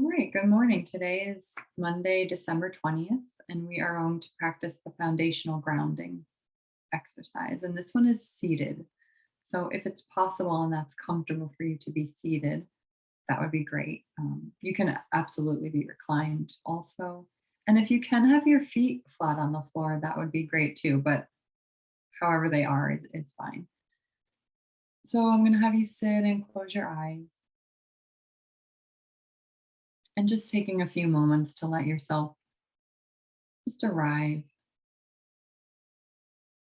All right, good morning. Today is Monday, December 20th, and we are going to practice the foundational grounding exercise. And this one is seated. So, if it's possible and that's comfortable for you to be seated, that would be great. You can absolutely be reclined also. And if you can have your feet flat on the floor, that would be great too. But however they are is fine. So, I'm going to have you sit and close your eyes and just taking a few moments to let yourself just arrive.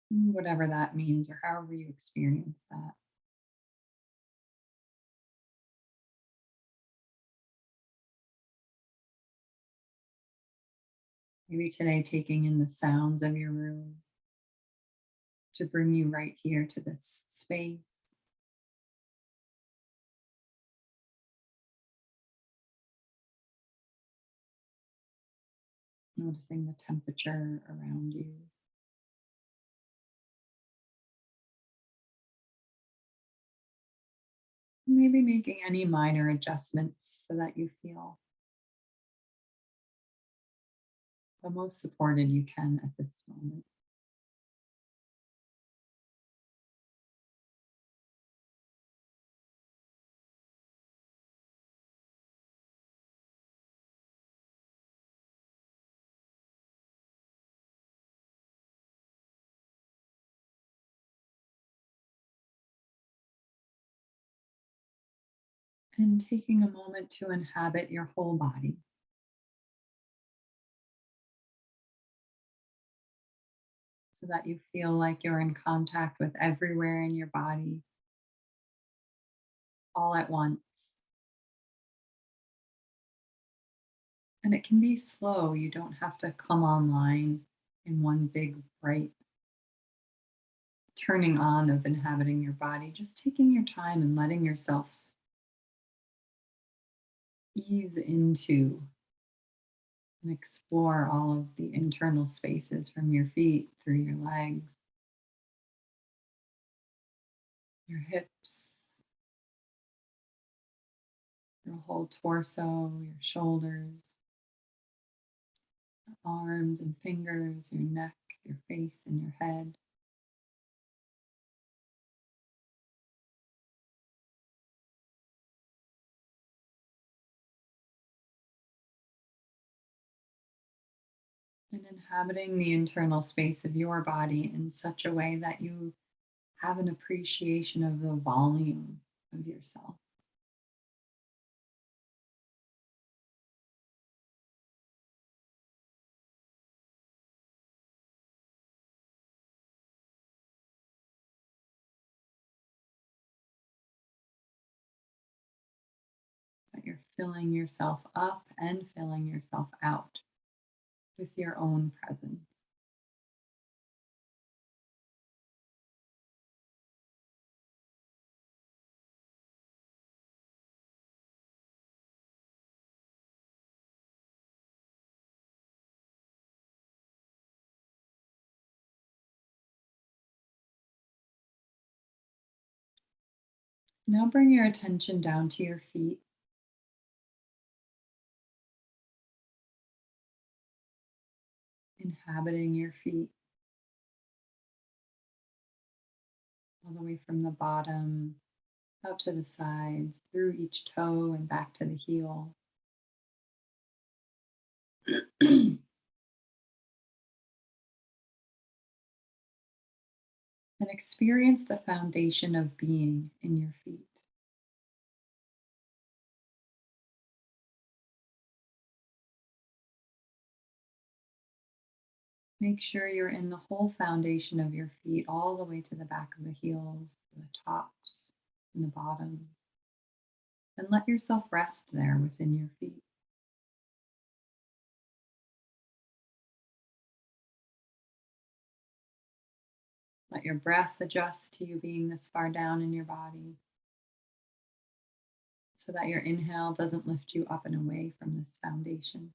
Whatever that means or however you experience that. Maybe today taking in the sounds of your room to bring you right here to this space. Noticing the temperature around you. Maybe making any minor adjustments so that you feel the most supported you can at this moment. And taking a moment to inhabit your whole body so that you feel like you're in contact with everywhere in your body all at once. And it can be slow. You don't have to come online in one big, bright turning on of inhabiting your body. Just taking your time and letting yourself ease into and explore all of the internal spaces from your feet through your legs, your hips, your whole torso, your shoulders, your arms and fingers, your neck, your face, and your head. And inhabiting the internal space of your body in such a way that you have an appreciation of the volume of yourself. That you're filling yourself up and filling yourself out with your own presence. Now bring your attention down to your feet, inhabiting your feet all the way from the bottom out to the sides, through each toe and back to the heel. And experience the foundation of being in your feet. Make sure you're in the whole foundation of your feet, all the way to the back of the heels, the tops, and the bottom. And let yourself rest there within your feet. Let your breath adjust to you being this far down in your body so that your inhale doesn't lift you up and away from this foundation.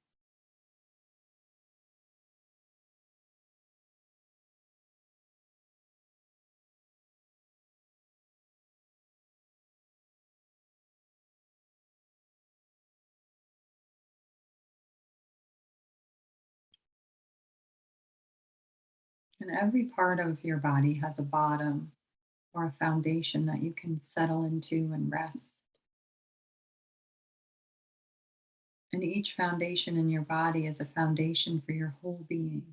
And every part of your body has a bottom or a foundation that you can settle into and rest. And each foundation in your body is a foundation for your whole being.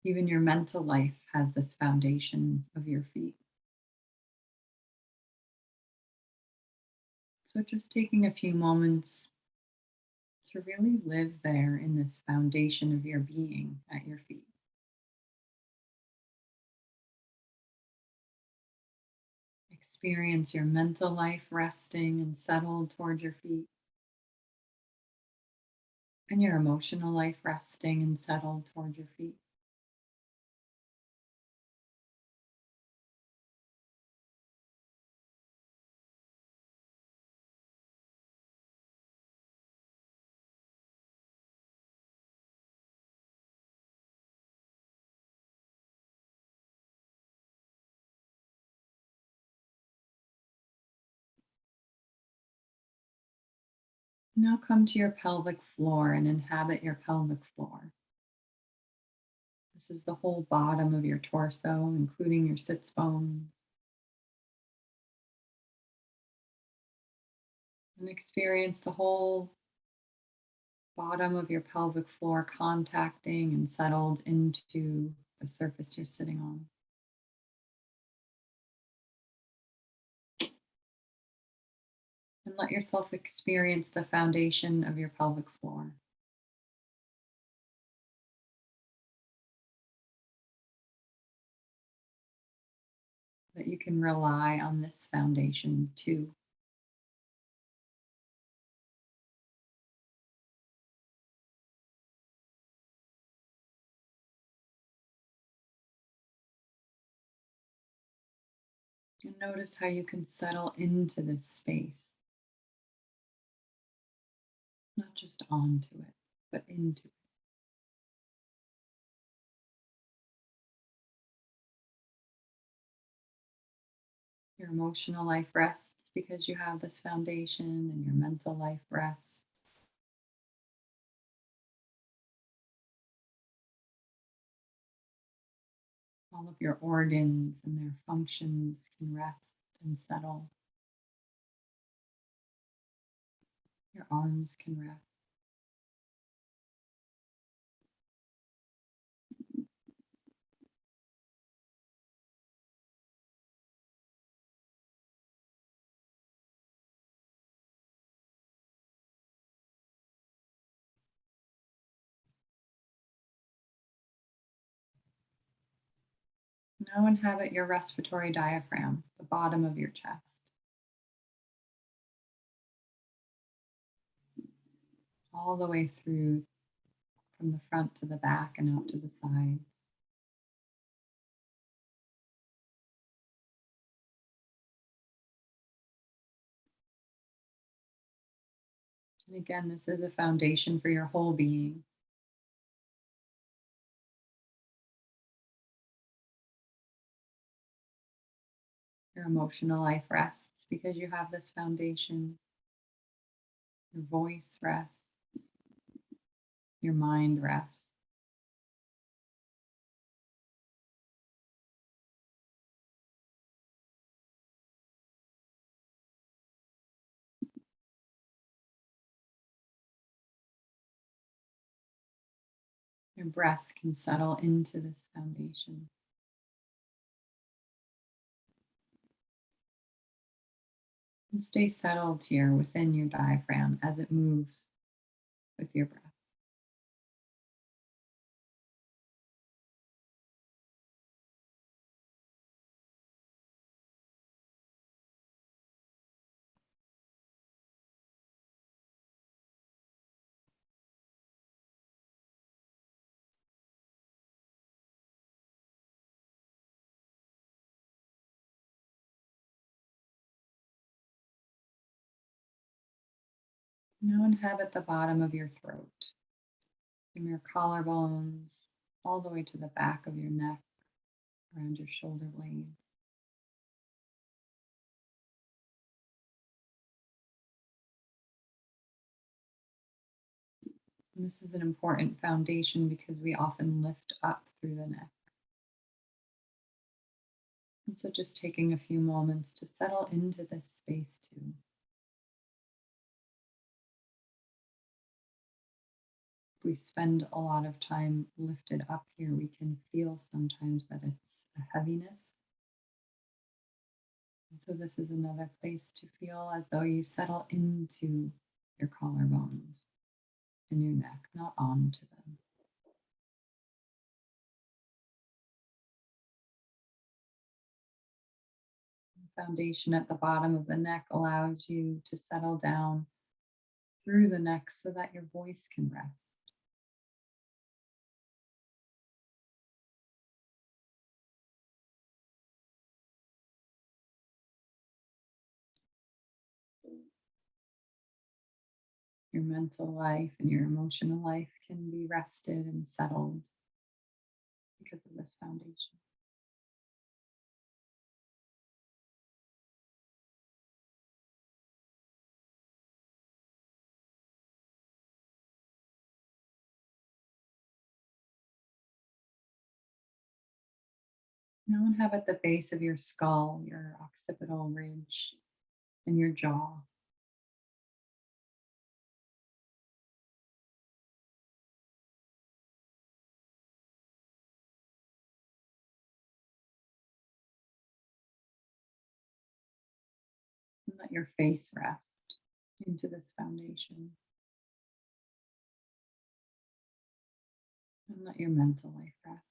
Even your mental life has this foundation of your feet. So just taking a few moments to really live there in this foundation of your being at your feet. Experience your mental life resting and settled toward your feet, and your emotional life resting and settled toward your feet. Now come to your pelvic floor and inhabit your pelvic floor. This is the whole bottom of your torso, including your sits bones. And experience the whole bottom of your pelvic floor contacting and settled into the surface you're sitting on. And let yourself experience the foundation of your pelvic floor. That you can rely on this foundation too. And notice how you can settle into this space, not just onto it, but into it. Your emotional life rests because you have this foundation, and your mental life rests. All of your organs and their functions can rest and settle. Your arms can rest. Now inhabit your respiratory diaphragm, the bottom of your chest, all the way through from the front to the back and out to the side. And again, this is a foundation for your whole being. Your emotional life rests because you have this foundation. Your voice rests. Your mind rests. Your breath can settle into this foundation. And stay settled here within your diaphragm as it moves with your breath. Now inhabit the bottom of your throat, from your collarbones all the way to the back of your neck, around your shoulder blades. And this is an important foundation because we often lift up through the neck. And so just taking a few moments to settle into this space too. If we spend a lot of time lifted up here, we can feel sometimes that it's a heaviness. And so this is another place to feel as though you settle into your collarbones and your neck, not onto them. The foundation at the bottom of the neck allows you to settle down through the neck so that your voice can rest. Your mental life and your emotional life can be rested and settled because of this foundation. Now inhabit the base of your skull, your occipital ridge, and your jaw. And let your face rest into this foundation. And let your mental life rest.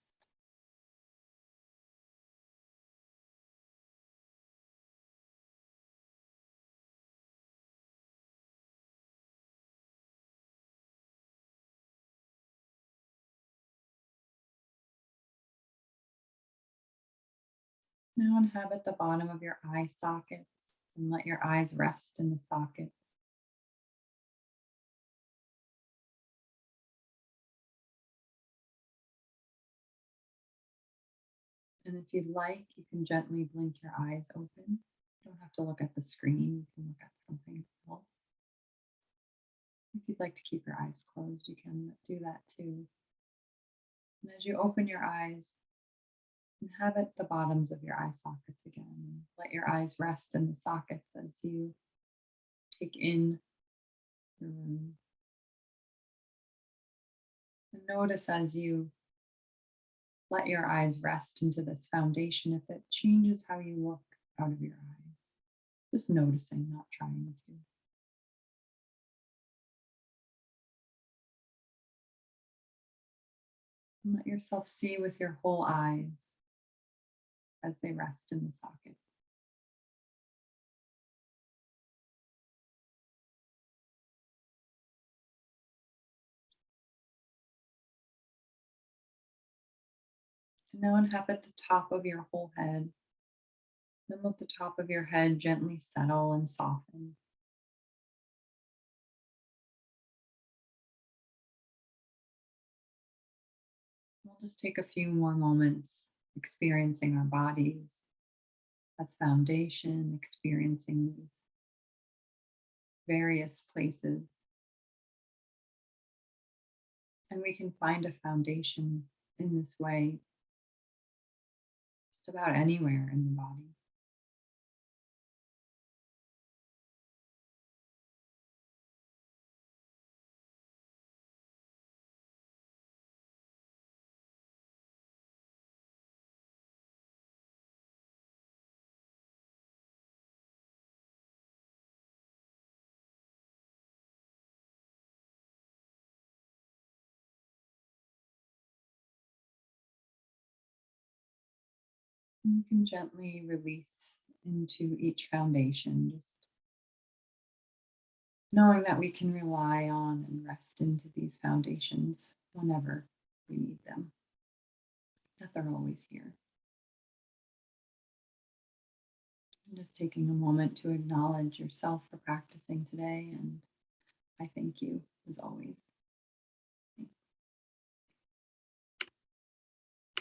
Now inhabit the bottom of your eye sockets and let your eyes rest in the socket. And if you'd like, you can gently blink your eyes open. You don't have to look at the screen, you can look at something else. If you'd like to keep your eyes closed, you can do that too. And as you open your eyes, inhabit the bottoms of your eye sockets again. Let your eyes rest in the sockets as you take in the room. And notice as you let your eyes rest into this foundation if it changes how you look out of your eyes. Just noticing, not trying to. And let yourself see with your whole eyes as they rest in the socket. And now inhabit the top of your whole head. Then let the top of your head gently settle and soften. We'll just take a few more moments experiencing our bodies as foundation, experiencing these various places. And we can find a foundation in this way just about anywhere in the body. And you can gently release into each foundation, just knowing that we can rely on and rest into these foundations whenever we need them, that they're always here. And just taking a moment to acknowledge yourself for practicing today. And I thank you as always.